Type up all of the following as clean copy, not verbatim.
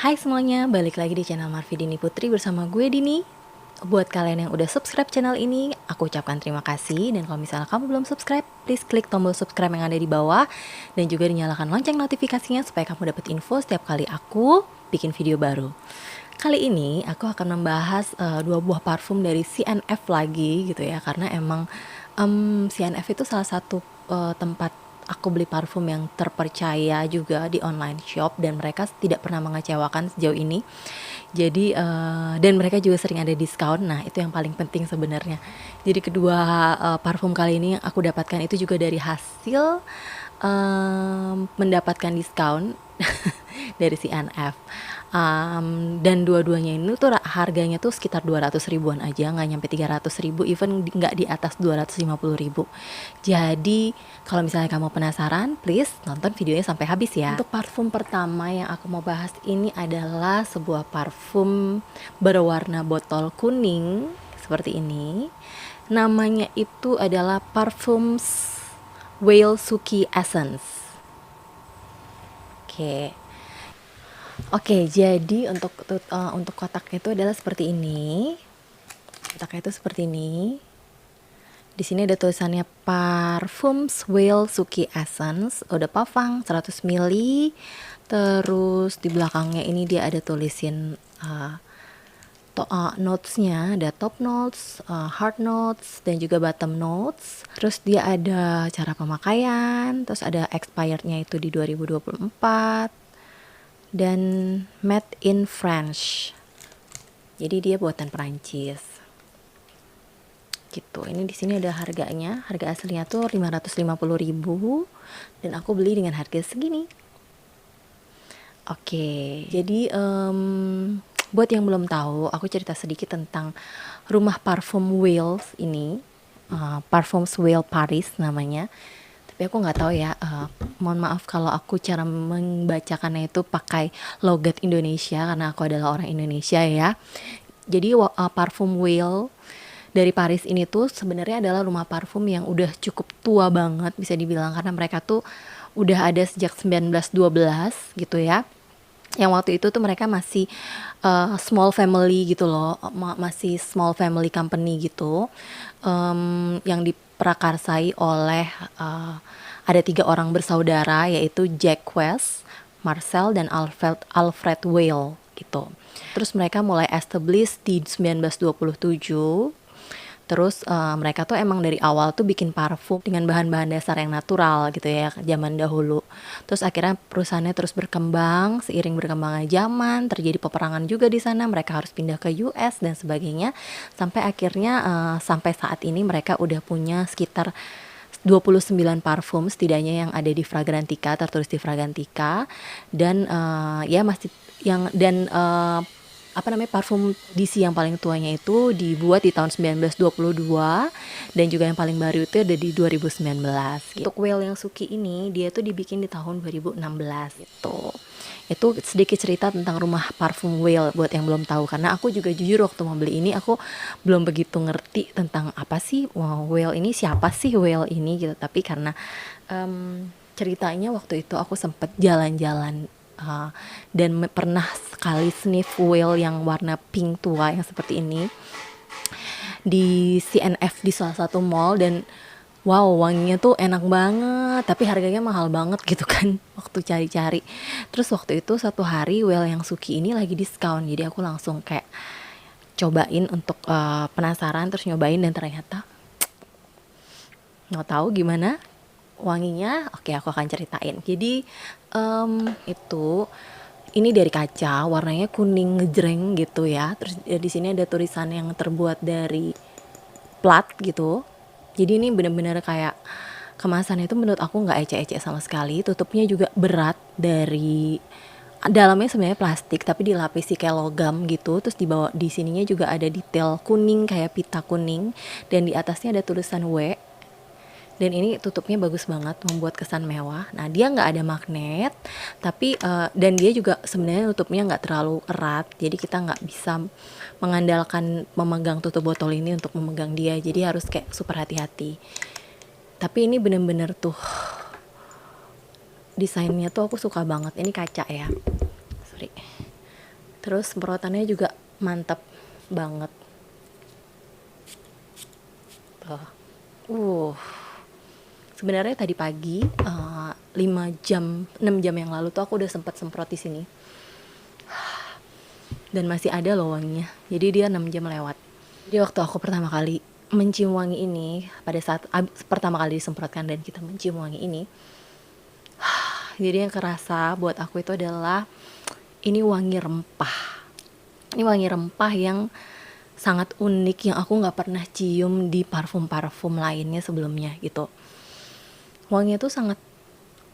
Hai semuanya, balik lagi di channel Marvidini Putri bersama gue Dini. Buat kalian yang udah subscribe channel ini, aku ucapkan terima kasih. Dan kalau misalnya kamu belum subscribe, please klik tombol subscribe yang ada di bawah. Dan juga dinyalakan lonceng notifikasinya supaya kamu dapat info setiap kali aku bikin video baru. Kali ini aku akan membahas dua buah parfum dari CNF lagi gitu ya. Karena emang CNF itu salah satu tempat aku beli parfum yang terpercaya juga di online shop, dan mereka tidak pernah mengecewakan sejauh ini. Jadi dan mereka juga sering ada diskon. Nah, itu yang paling penting sebenarnya. Jadi kedua parfum kali ini yang aku dapatkan itu juga dari hasil mendapatkan diskon dari CNF. Dan dua-duanya ini tuh harganya tuh sekitar 200 ribuan aja, nggak nyampe 300 ribu, even nggak di atas 250 ribu. Jadi kalau misalnya kamu penasaran, please nonton videonya sampai habis ya. Untuk parfum pertama yang aku mau bahas ini adalah sebuah parfum berwarna botol kuning seperti ini. Namanya itu adalah Parfums Whale Suki Essence. Oke, jadi untuk kotaknya itu adalah seperti ini. Kotaknya itu seperti ini. Di sini ada tulisannya Parfums Whale Suki Essence, Eau de Parfum 100 ml. Terus di belakangnya ini dia ada tulisin notesnya, ada top notes, hard notes, dan juga bottom notes. Terus dia ada cara pemakaian, terus ada expirednya itu di 2024, dan made in French. Jadi dia buatan Perancis. Gitu. Ini di sini ada harganya. Harga aslinya tuh 550.000 dan aku beli dengan harga segini. Oke. Jadi buat yang belum tahu, aku cerita sedikit tentang rumah parfum Whale ini. Parfums Whale Paris namanya. Tapi aku nggak tahu ya, mohon maaf kalau aku cara membacakannya itu pakai logat Indonesia karena aku adalah orang Indonesia ya. Jadi parfum Whale dari Paris ini tuh sebenarnya adalah rumah parfum yang udah cukup tua banget bisa dibilang, karena mereka tuh udah ada sejak 1912 gitu ya. Yang waktu itu tuh mereka masih small family gitu loh, masih small family company gitu, yang diprakarsai oleh ada 3 orang bersaudara, yaitu Jacques, Marcel, dan Alfred Whale gitu. Terus mereka mulai establish di 1927. Terus mereka tuh emang dari awal tuh bikin parfum dengan bahan-bahan dasar yang natural gitu ya, zaman dahulu. Terus akhirnya perusahaannya terus berkembang, seiring berkembangnya zaman, terjadi peperangan juga di sana, mereka harus pindah ke US dan sebagainya. Sampai akhirnya sampai saat ini mereka udah punya sekitar 29 parfum setidaknya yang ada di Fragrantica, tertulis di Fragrantica. Dan ya masih yang dan parfum DC yang paling tuanya itu dibuat di tahun 1922, dan juga yang paling baru itu ada di 2019 gitu. Untuk Whale yang Suki ini dia tuh dibikin di tahun 2016 gitu. Itu sedikit cerita tentang rumah parfum Whale buat yang belum tahu, karena aku juga jujur waktu mau beli ini aku belum begitu ngerti tentang apa sih Whale ini, siapa sih Whale ini gitu. Tapi karena ceritanya waktu itu aku sempet jalan-jalan dan pernah sekali sniff Whale yang warna pink tua yang seperti ini di CNF di salah satu mall, dan wow, wanginya tuh enak banget, tapi harganya mahal banget gitu kan waktu cari-cari. Terus waktu itu satu hari Whale yang Suki ini lagi diskon, jadi aku langsung kayak cobain untuk penasaran, terus nyobain, dan ternyata nggak tahu gimana wanginya. Oke, aku akan ceritain. Jadi itu ini dari kaca, warnanya kuning ngejreng gitu ya. Terus di sini ada tulisan yang terbuat dari plat gitu. Jadi ini benar-benar kayak kemasannya itu menurut aku nggak ecek-ecek sama sekali. Tutupnya juga berat, dari dalamnya sebenarnya plastik tapi dilapisi kayak logam gitu. Terus di bawah di sininya juga ada detail kuning kayak pita kuning, dan di atasnya ada tulisan W. Dan ini tutupnya bagus banget, membuat kesan mewah. Nah, dia nggak ada magnet, tapi dan dia juga sebenarnya tutupnya nggak terlalu erat, jadi kita nggak bisa mengandalkan memegang tutup botol ini untuk memegang dia, jadi harus kayak super hati-hati. Tapi ini bener-bener tuh desainnya tuh aku suka banget. Ini kaca ya, sorry. Terus semprotannya juga mantap banget. Tuh. Uh, Sebenarnya tadi pagi 6 jam yang lalu tuh aku udah sempat semprot di sini. Dan masih ada loh wanginya. Jadi dia 6 jam lewat. Jadi waktu aku pertama kali mencium wangi ini, pada saat pertama kali disemprotkan dan kita mencium wangi ini, jadi yang kerasa buat aku itu adalah ini wangi rempah. Ini wangi rempah yang sangat unik yang aku nggak pernah cium di parfum-parfum lainnya sebelumnya gitu. Wanginya tuh sangat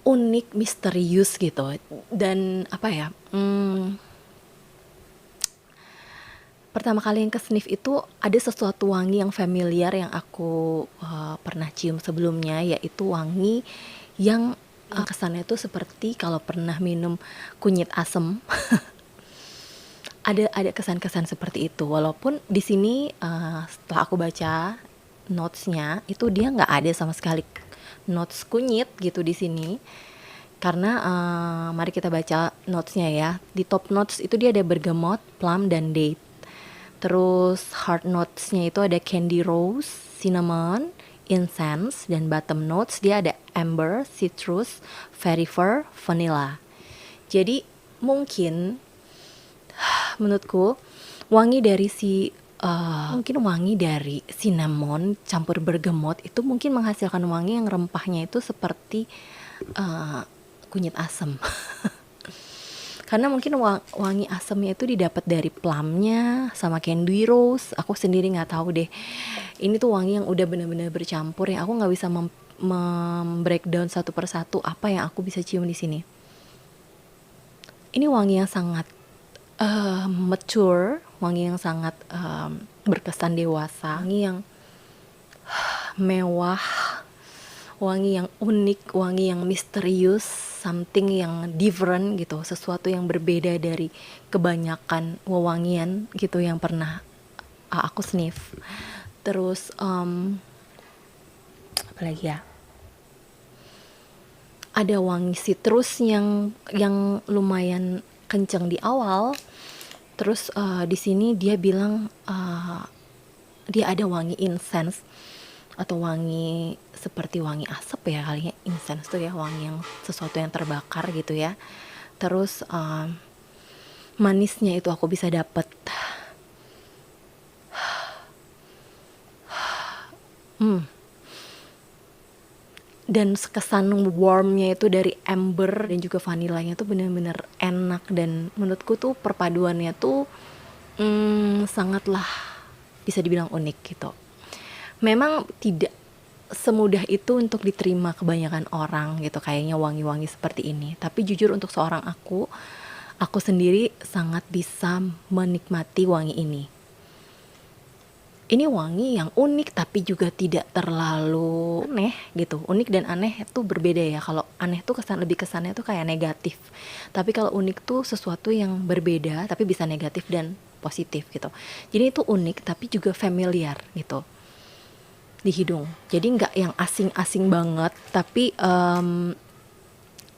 unik, misterius gitu. Dan apa ya? Pertama kali yang ke sniff itu ada sesuatu wangi yang familiar yang aku pernah cium sebelumnya, yaitu wangi yang kesannya tuh seperti kalau pernah minum kunyit asem. ada kesan-kesan seperti itu. Walaupun di sini setelah aku baca notes-nya itu dia nggak ada sama sekali notes kunyit gitu di sini. Karena mari kita baca notes-nya ya. Di top notes itu dia ada bergamot, plum, dan date. Terus heart notes-nya itu ada candy rose, cinnamon, incense, dan bottom notes dia ada amber, citrus, vetiver, vanilla. Jadi mungkin menurutku wangi dari mungkin wangi dari cinnamon campur bergamot itu mungkin menghasilkan wangi yang rempahnya itu seperti kunyit asam. Karena mungkin wangi asamnya itu didapat dari plumnya sama candy rose. Aku sendiri nggak tahu deh. Ini tuh wangi yang udah benar-benar bercampur yang aku nggak bisa breakdown satu persatu apa yang aku bisa cium di sini. Ini wangi yang sangat mature, wangi yang sangat berkesan dewasa, wangi yang mewah, wangi yang unik, wangi yang misterius, something yang different gitu, sesuatu yang berbeda dari kebanyakan wewangian gitu yang pernah aku sniff. Terus apa lagi ya? Ada wangi citrus yang lumayan kenceng di awal. Terus di sini dia bilang dia ada wangi incense atau wangi seperti wangi asap ya kali ya, incense tuh ya, wangi yang sesuatu yang terbakar gitu ya. Terus manisnya itu aku bisa dapet dan kesan warmnya itu dari amber dan juga vanilanya tuh benar-benar enak. Dan menurutku tuh perpaduannya tuh sangatlah bisa dibilang unik gitu. Memang tidak semudah itu untuk diterima kebanyakan orang gitu kayaknya wangi-wangi seperti ini. Tapi jujur untuk seorang aku sendiri sangat bisa menikmati wangi ini. Ini wangi yang unik tapi juga tidak terlalu aneh gitu. Unik dan aneh itu berbeda ya. Kalau aneh tuh kesannya tuh kayak negatif. Tapi kalau unik tuh sesuatu yang berbeda tapi bisa negatif dan positif gitu. Jadi itu unik tapi juga familiar gitu di hidung. Jadi nggak yang asing-asing banget, tapi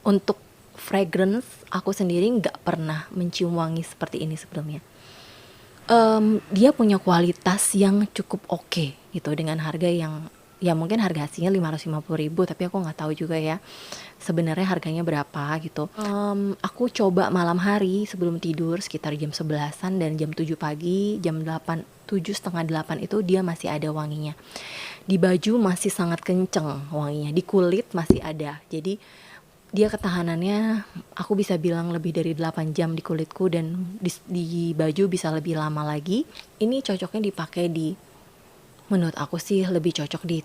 untuk fragrance aku sendiri nggak pernah mencium wangi seperti ini sebelumnya. Dia punya kualitas yang cukup oke gitu dengan harga yang ya mungkin harga aslinya 550.000, tapi aku nggak tahu juga ya sebenarnya harganya berapa gitu. Aku coba malam hari sebelum tidur sekitar jam 11-an dan jam 7 pagi, jam 8, 7:30, 8 itu dia masih ada wanginya. Di baju masih sangat kenceng wanginya, di kulit masih ada. Jadi dia ketahanannya aku bisa bilang lebih dari 8 jam di kulitku, dan di baju bisa lebih lama lagi. Ini cocoknya dipakai menurut aku sih lebih cocok di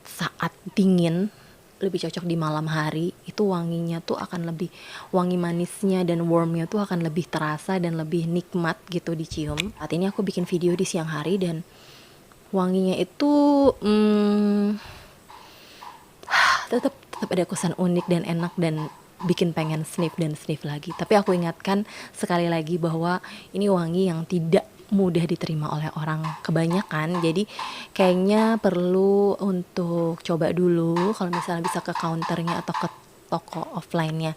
saat dingin, lebih cocok di malam hari. Itu wanginya tuh akan lebih, wangi manisnya dan warmnya tuh akan lebih terasa dan lebih nikmat gitu dicium. Saat ini aku bikin video di siang hari dan wanginya itu tetap ada kesan unik dan enak dan bikin pengen sniff lagi. Tapi aku ingatkan sekali lagi bahwa ini wangi yang tidak mudah diterima oleh orang kebanyakan. Jadi kayaknya perlu untuk coba dulu kalau misalnya bisa ke counternya atau ke toko offline-nya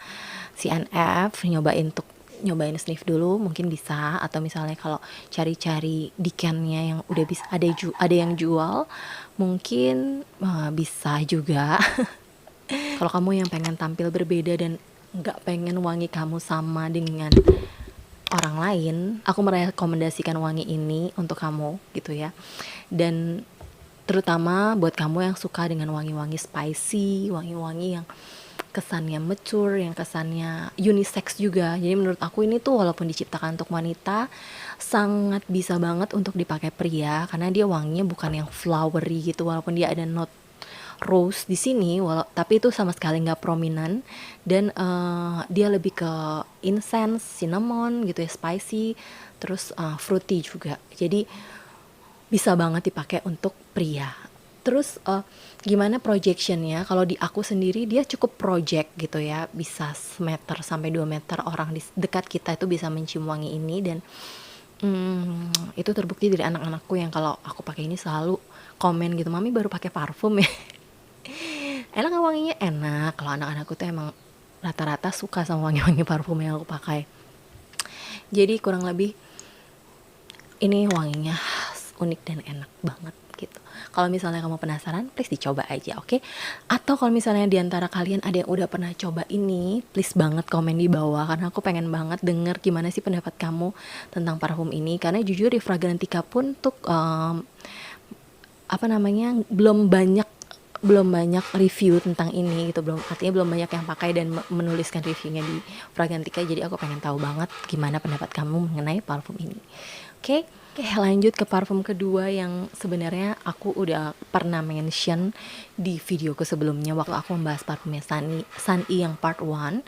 CNF, nyobain untuk nyobain sniff dulu mungkin bisa, atau misalnya kalau cari-cari di can-nya yang udah bisa ada yang jual mungkin bisa juga. Kalau kamu yang pengen tampil berbeda dan nggak pengen wangi kamu sama dengan orang lain, aku merekomendasikan wangi ini untuk kamu gitu ya. Dan terutama buat kamu yang suka dengan wangi-wangi spicy, wangi-wangi yang kesannya mature, yang kesannya unisex juga. Jadi menurut aku ini tuh walaupun diciptakan untuk wanita, sangat bisa banget untuk dipakai pria karena dia wanginya bukan yang flowery gitu, walaupun dia ada note rose di sini, tapi itu sama sekali nggak prominent, dan dia lebih ke incense, cinnamon gitu ya, spicy, terus fruity juga. Jadi bisa banget dipakai untuk pria. Terus gimana projectionnya? Kalau di aku sendiri dia cukup project gitu ya, bisa 1 sampai 2 meter orang di dekat kita itu bisa mencium wangi ini. Dan itu terbukti dari anak-anakku yang kalau aku pakai ini selalu komen gitu, mami baru pakai parfum ya. Enak gak wanginya? Enak. Kalau anak-anakku tuh emang rata-rata suka sama wangi-wangi parfum yang aku pakai. Jadi kurang lebih ini wanginya unik dan enak banget gitu. Kalau misalnya kamu penasaran, please dicoba aja, oke? Atau kalau misalnya diantara kalian ada yang udah pernah coba ini, please banget komen di bawah, karena aku pengen banget denger gimana sih pendapat kamu tentang parfum ini. Karena jujur di Fragrantica pun tuh belum banyak review tentang ini gitu, artinya belum banyak yang pakai dan menuliskan reviewnya di Fragrantica. Jadi aku pengen tahu banget gimana pendapat kamu mengenai parfum ini. Oke, lanjut ke parfum kedua yang sebenarnya aku udah pernah mention di videoku sebelumnya waktu aku membahas parfumnya Sun-E yang part 1.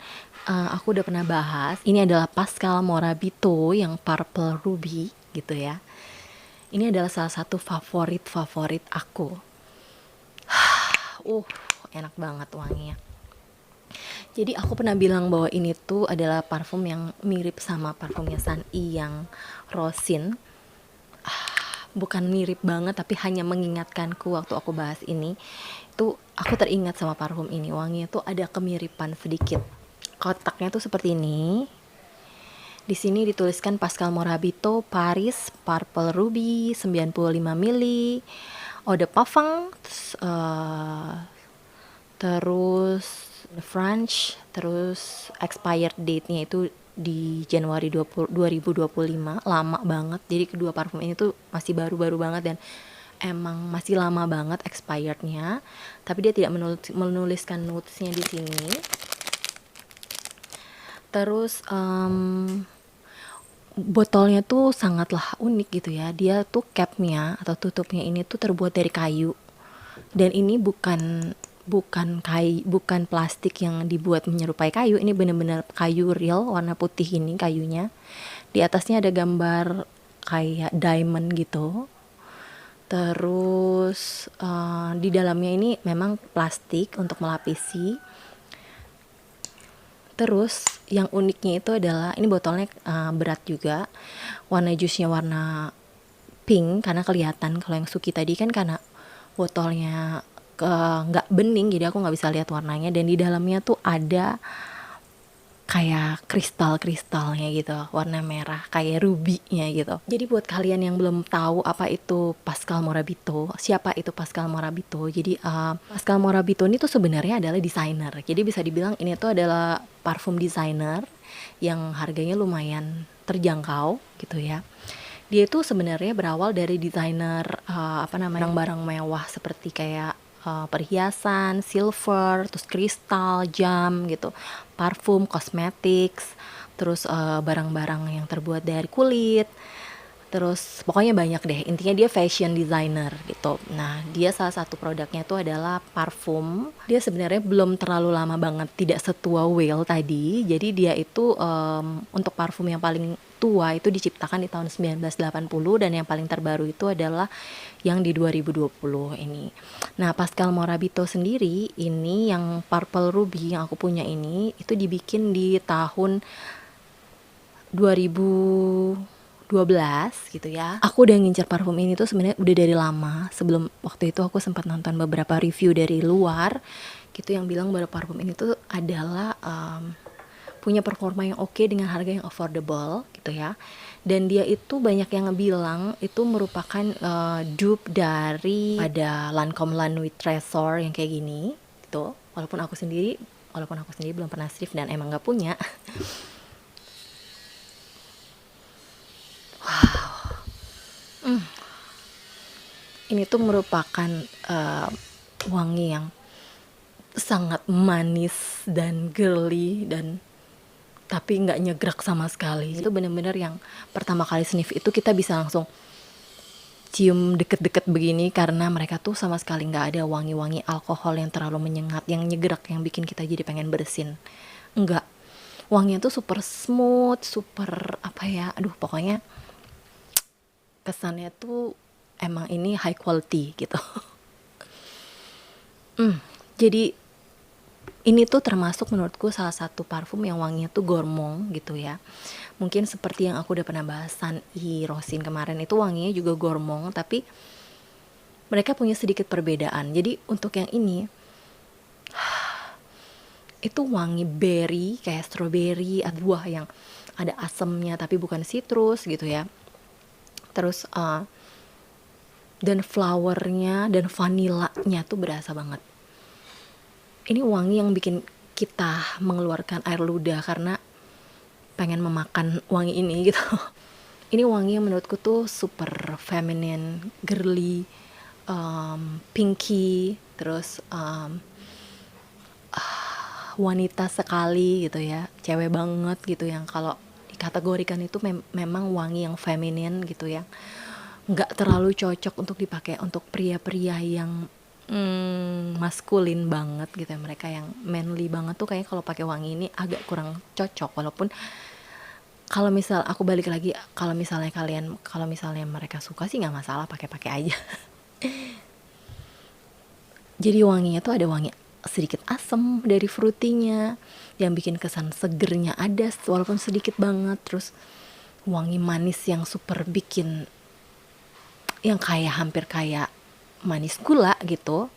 Aku udah pernah bahas. Ini adalah Pascal Morabito yang Purple Ruby gitu ya. Ini adalah salah satu favorit aku. Enak banget wanginya. Jadi aku pernah bilang bahwa ini tuh adalah parfum yang mirip sama parfumnya Sun-E yang Rosin. Bukan mirip banget, tapi hanya mengingatkanku waktu aku bahas ini. Tuh aku teringat sama parfum ini. Wanginya tuh ada kemiripan sedikit. Kotaknya tuh seperti ini. Di sini dituliskan Pascal Morabito Paris Purple Ruby 95 ml. Eau de Parfum, terus French, terus expired date-nya itu di Januari 2025, lama banget. Jadi kedua parfum ini tuh masih baru-baru banget dan emang masih lama banget expirednya. Tapi dia tidak menuliskan notes-nya di sini. Terus botolnya tuh sangatlah unik gitu ya. Dia tuh capnya atau tutupnya ini tuh terbuat dari kayu. Dan ini bukan plastik yang dibuat menyerupai kayu. Ini benar-benar kayu real, warna putih ini kayunya. Di atasnya ada gambar kayak diamond gitu. Terus di dalamnya ini memang plastik untuk melapisi. Terus yang uniknya itu adalah ini botolnya berat juga. Warna jusnya warna pink karena kelihatan. Kalau yang Suki tadi kan karena botolnya nggak bening, jadi aku nggak bisa lihat warnanya. Dan di dalamnya tuh ada kayak kristalnya gitu, warna merah kayak ruby-nya gitu. Jadi buat kalian yang belum tahu apa itu Pascal Morabito, siapa itu Pascal Morabito? Jadi Pascal Morabito ini tuh sebenarnya adalah desainer. Jadi bisa dibilang ini tuh adalah parfum desainer yang harganya lumayan terjangkau gitu ya. Dia itu sebenarnya berawal dari desainer barang-barang mewah seperti kayak perhiasan, silver, terus kristal, jam gitu, parfum, cosmetics, terus barang-barang yang terbuat dari kulit, terus pokoknya banyak deh. Intinya dia fashion designer gitu. Nah, dia salah satu produknya itu adalah parfum. Dia sebenarnya belum terlalu lama banget, tidak setua Whale tadi. Jadi dia itu untuk parfum yang paling tua itu diciptakan di tahun 1980 dan yang paling terbaru itu adalah yang di 2020 ini. Nah, Pascal Morabito sendiri ini yang Purple Ruby yang aku punya ini itu dibikin di tahun 2012 gitu ya. Aku udah ngincer parfum ini tuh sebenarnya udah dari lama. Sebelum waktu itu aku sempat nonton beberapa review dari luar gitu yang bilang bahwa parfum ini tuh adalah punya performa yang oke dengan harga yang affordable gitu ya. Dan dia itu banyak yang bilang itu merupakan dupe dari ada Lancome Lanvin Treasure yang kayak gini gitu. Walaupun aku sendiri belum pernah thrift dan emang nggak punya. Ini tuh merupakan wangi yang sangat manis dan girly dan tapi nggak nyegrak sama sekali. Itu bener-bener yang pertama kali sniff itu kita bisa langsung cium deket-deket begini karena mereka tuh sama sekali nggak ada wangi-wangi alkohol yang terlalu menyengat, yang nyegrak, yang bikin kita jadi pengen bersin. Enggak. Wanginya tuh super smooth, super apa ya, aduh pokoknya kesannya tuh emang ini high quality gitu. Jadi ini tuh termasuk menurutku salah satu parfum yang wanginya tuh gourmand gitu ya. Mungkin seperti yang aku udah pernah bahas San'i Rosin kemarin, itu wanginya juga gourmand, tapi mereka punya sedikit perbedaan. Jadi untuk yang ini itu wangi berry kayak strawberry, buah yang ada asemnya tapi bukan citrus gitu ya. Terus dan flowernya dan vanilanya tuh berasa banget. Ini wangi yang bikin kita mengeluarkan air ludah karena pengen memakan wangi ini gitu. Ini wangi yang menurutku tuh super feminine, girly, pinky, terus wanita sekali gitu ya, cewek banget gitu, yang kalau dikategorikan itu memang wangi yang feminin gitu ya, nggak terlalu cocok untuk dipakai untuk pria-pria yang maskulin banget gitu ya. Mereka yang manly banget tuh kayaknya kalau pakai wangi ini agak kurang cocok. Walaupun kalau misal aku balik lagi, kalau misalnya mereka suka sih nggak masalah, pakai aja. Jadi wanginya tuh ada wangi sedikit asam dari fruitinya yang bikin kesan segernya ada walaupun sedikit banget. Terus wangi manis yang super bikin yang kayak hampir kayak manis gula gitu,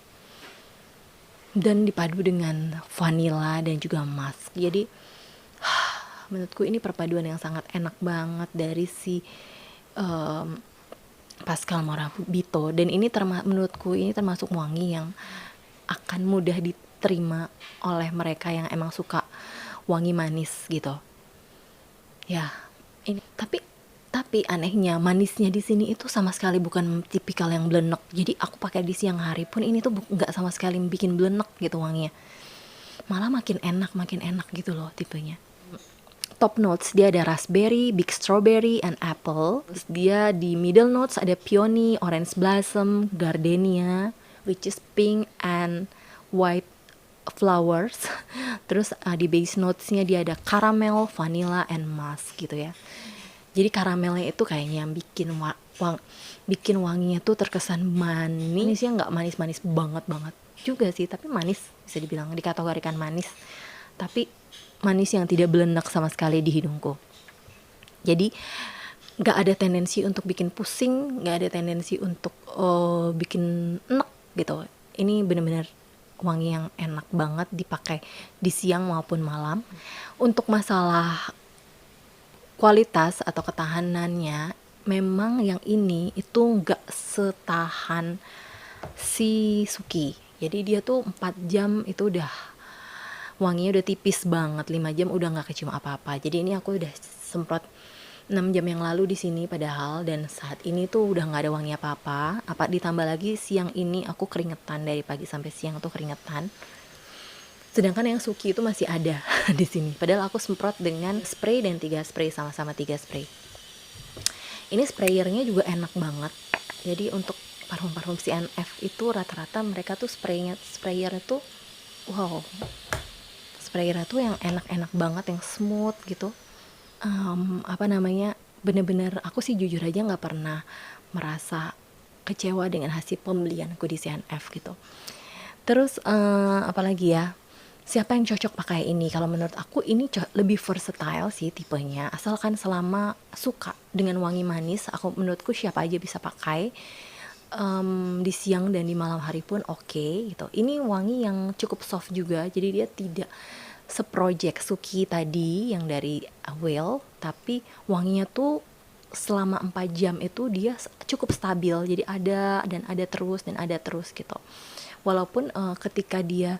dan dipadu dengan vanilla dan juga musk. Jadi menurutku ini perpaduan yang sangat enak banget dari si Pascal Morabito. Dan ini menurutku ini termasuk wangi yang akan mudah diterima oleh mereka yang emang suka wangi manis gitu ya. Ini tapi anehnya manisnya di sini itu sama sekali bukan tipikal yang blenek. Jadi aku pakai di siang hari pun ini tuh nggak sama sekali bikin blenek gitu wanginya. Malah makin enak gitu loh tipenya. Top notes dia ada raspberry, big strawberry, and apple. Terus dia di middle notes ada peony, orange blossom, gardenia, which is pink and white flowers. Terus di base notesnya dia ada caramel, vanilla, and musk gitu ya. Jadi karamelnya itu kayaknya yang bikin wanginya tuh terkesan manis ya, nggak manis-manis banget juga sih, tapi manis, bisa dibilang dikategorikan manis, tapi manis yang tidak belenak sama sekali di hidungku. Jadi nggak ada tendensi untuk bikin pusing, nggak ada tendensi untuk bikin enek gitu. Ini benar-benar wangi yang enak banget dipakai di siang maupun malam. Untuk masalah kualitas atau ketahanannya, memang yang ini itu nggak setahan si Suki. Jadi dia tuh 4 jam itu udah wanginya udah tipis banget, 5 jam udah nggak kecium apa-apa. Jadi ini aku udah semprot 6 jam yang lalu di sini padahal, dan saat ini tuh udah nggak ada wangi apa-apa. Ditambah lagi siang ini aku keringetan, dari pagi sampai siang tuh keringetan. Sedangkan yang Suki itu masih ada di sini. Padahal aku semprot dengan spray dan 3 spray, sama-sama 3 spray. Ini sprayernya juga enak banget. Jadi untuk parfum-parfum CNF itu rata-rata mereka tuh sprayernya tuh wow. Sprayernya tuh yang enak-enak banget, yang smooth gitu. Bener-bener aku sih jujur aja nggak pernah merasa kecewa dengan hasil pembelianku di CNF gitu. Terus apalagi ya, siapa yang cocok pakai ini? Kalau menurut aku ini lebih versatile sih tipenya, asalkan selama suka dengan wangi manis. Menurutku siapa aja bisa pakai di siang dan di malam hari pun oke gitu. Ini wangi yang cukup soft juga, jadi dia tidak seproject Suki tadi yang dari Whale, tapi wanginya tuh selama 4 jam itu dia cukup stabil. Jadi ada dan ada terus dan ada terus gitu. Walaupun ketika dia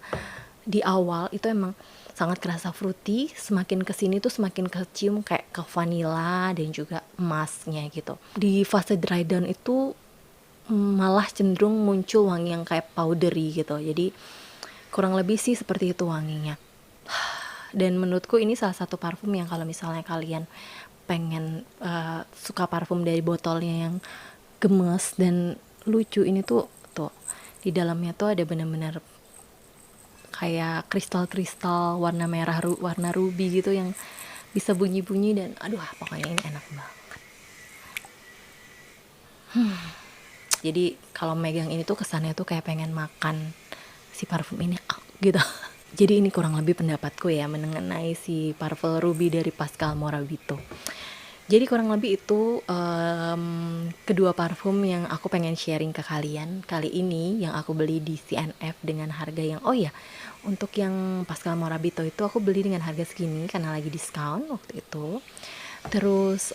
di awal itu emang sangat kerasa fruity, semakin kesini tuh semakin kecium kayak ke vanilla dan juga emasnya gitu. Di fase dry down itu malah cenderung muncul wangi yang kayak powdery gitu. Jadi kurang lebih sih seperti itu wanginya. Dan menurutku ini salah satu parfum yang kalau misalnya kalian pengen suka parfum dari botolnya yang gemes dan lucu, ini tuh di dalamnya tuh ada benar-benar kayak kristal-kristal warna merah, warna ruby gitu yang bisa bunyi-bunyi, dan aduh pokoknya ini enak banget. Jadi kalau megang ini tuh kesannya tuh kayak pengen makan si parfum ini gitu. Jadi ini kurang lebih pendapatku ya mengenai si parfum ruby dari Pascal Morabito. Jadi kurang lebih itu kedua parfum yang aku pengen sharing ke kalian kali ini, yang aku beli di CNF dengan harga yang, oh ya, untuk yang Pascal Morabito itu aku beli dengan harga segini karena lagi diskon waktu itu. Terus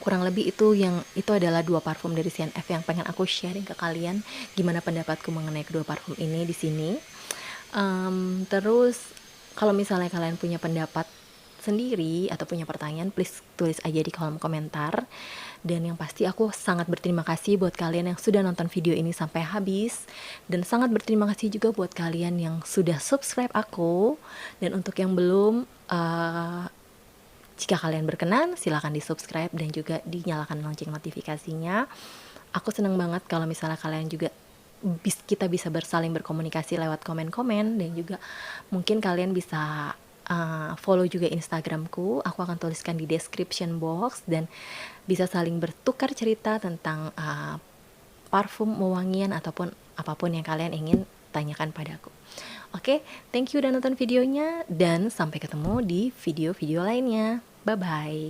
kurang lebih itu adalah dua parfum dari CNF yang pengen aku sharing ke kalian gimana pendapatku mengenai kedua parfum ini di sini. Terus kalau misalnya kalian punya pendapat sendiri atau punya pertanyaan, please tulis aja di kolom komentar. Dan yang pasti aku sangat berterima kasih buat kalian yang sudah nonton video ini sampai habis, dan sangat berterima kasih juga buat kalian yang sudah subscribe aku. Dan untuk yang belum, jika kalian berkenan silahkan di subscribe dan juga dinyalakan lonceng notifikasinya. Aku seneng banget kalau misalnya kalian juga kita bisa saling berkomunikasi lewat komen-komen, dan juga mungkin kalian bisa follow juga Instagramku. Aku akan tuliskan di description box, dan bisa saling bertukar cerita tentang parfum, wewangian, ataupun apapun yang kalian ingin tanyakan padaku. Oke, thank you udah nonton videonya, dan sampai ketemu di video-video lainnya. Bye-bye.